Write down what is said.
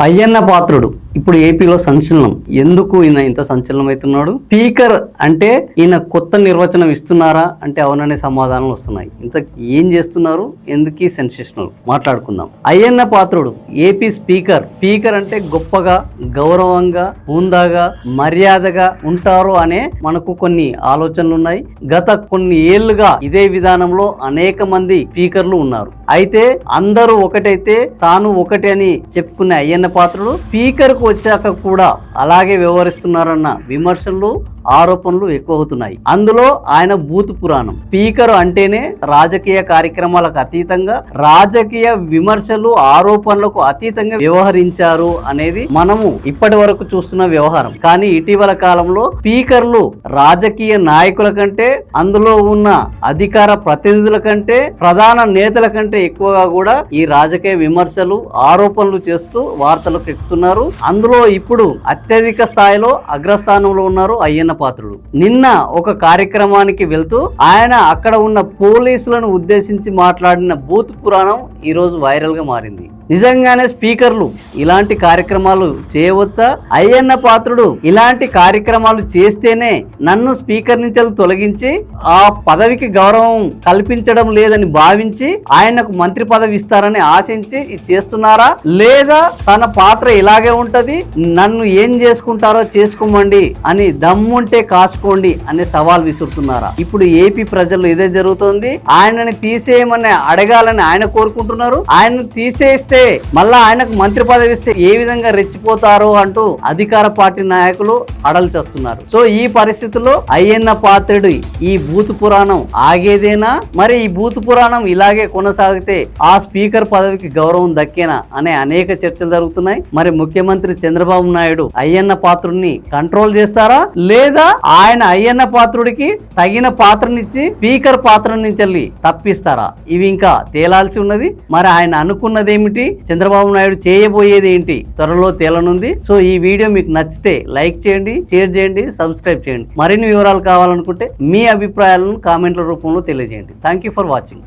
అయ్యన్న పాత్రుడు ఇప్పుడు ఏపీలో సంచలనం. ఎందుకు ఈయన ఇంత సంచలనం అవుతున్నాడు? స్పీకర్ అంటే ఈయన కొత్త నిర్వచనం ఇస్తున్నారా అంటే అవుననే సమాధానాలు వస్తున్నాయి. ఇంత ఏం చేస్తున్నారు, ఎందుకు సెన్సేషనల్ మాట్లాడుకుందాం. Ayyanna Patrudu AP speaker. Speaker అంటే గొప్పగా, గౌరవంగా, హుందాగా, మర్యాదగా ఉంటారు అనే మనకు కొన్ని ఆలోచనలు ఉన్నాయి. గత కొన్ని ఏళ్లుగా ఇదే విధానంలో అనేక మంది స్పీకర్లు ఉన్నారు. అయితే అందరూ ఒకటైతే తాను ఒకటి అని చెప్పుకునే అయ్యన్న పాత్రుడు స్పీకర్ కు వచ్చాక కూడా అలాగే వ్యవహరిస్తున్నారన్న విమర్శలు, ఆరోపణలు ఎక్కువ అవుతున్నాయి. అందులో ఆయన బూతు పురాణం. స్పీకర్ అంటేనే రాజకీయ కార్యక్రమాలకు అతీతంగా, రాజకీయ విమర్శలు, ఆరోపణలకు అతీతంగా వ్యవహరించారు అనేది మనము ఇప్పటి వరకు చూస్తున్న వ్యవహారం. కానీ ఇటీవల కాలంలో స్పీకర్లు రాజకీయ నాయకుల కంటే, అందులో ఉన్న అధికార ప్రతినిధుల కంటే, ప్రధాన నేతల కంటే ఎక్కువగా కూడా ఈ రాజకీయ విమర్శలు, ఆరోపణలు చేస్తూ వార్తలకు ఎక్కుతున్నారు. అందులో ఇప్పుడు అత్యధిక స్థాయిలో అగ్రస్థానంలో ఉన్నారు అయ్యన్న పాత్రుడు. నిన్న ఒక కార్యక్రమానికి వెళ్తూ ఆయన అక్కడ ఉన్న పోలీసులను ఉద్దేశించి మాట్లాడిన బూత్ పురాణం ఈ రోజు వైరల్ గా మారింది. నిజంగానే స్పీకర్లు ఇలాంటి కార్యక్రమాలు చేయవచ్చా? అయ్యన్న పాత్రుడు ఇలాంటి కార్యక్రమాలు చేస్తేనే నన్ను స్పీకర్ నుంచి తొలగించి ఆ పదవికి గౌరవం కల్పించడం లేదని భావించి ఆయనకు మంత్రి పదవి ఇస్తారని ఆశించి ఇది చేస్తున్నారా, లేదా తన పాత్ర ఇలాగే ఉంటది, నన్ను ఏం చేసుకుంటారో చేసుకోమండి అని దమ్ముంటే కాసుకోండి అనే సవాల్ విసురుతున్నారా? ఇప్పుడు ఏపీ ప్రజలు ఇదే జరుగుతోంది. ఆయనని తీసేయమని అడగాలని ఆయన కోరుకుంటున్నారు. ఆయన తీసేస్తే మళ్ళా ఆయనకు మంత్రి పదవి ఇస్తే ఏ విధంగా రెచ్చిపోతారో అంటూ అధికార పార్టీ నాయకులు అడలు చేస్తున్నారు. సో ఈ పరిస్థితుల్లో అయ్యన్న పాత్రుడి ఈ బూతు పురాణం ఆగేదేనా? మరి ఈ బూతు పురాణం ఇలాగే కొనసాగితే ఆ స్పీకర్ పదవికి గౌరవం దక్కేనా అనే అనేక చర్చలు జరుగుతున్నాయి. మరి ముఖ్యమంత్రి చంద్రబాబు నాయుడు అయ్యన్న పాత్రుడిని కంట్రోల్ చేస్తారా, లేదా ఆయన అయ్యన్న పాత్రుడికి తగిన పాత్రనిచ్చి స్పీకర్ పాత్ర నుంచి తప్పిస్తారా? ఇవి ఇంకా తేలాల్సి ఉన్నది. మరి ఆయన అనుకున్నది ఏమిటి, చంద్రబాబు నాయుడు చేయబోయేది ఏంటి త్వరలో తేలనుంది. సో ఈ వీడియో మీకు నచ్చితే లైక్ చేయండి, షేర్ చేయండి, సబ్స్క్రైబ్ చేయండి. మరిన్ని వివరాలు కావాలనుకుంటే మీ అభిప్రాయాలను కామెంట్ల రూపంలో తెలియజేయండి. Thank you for watching.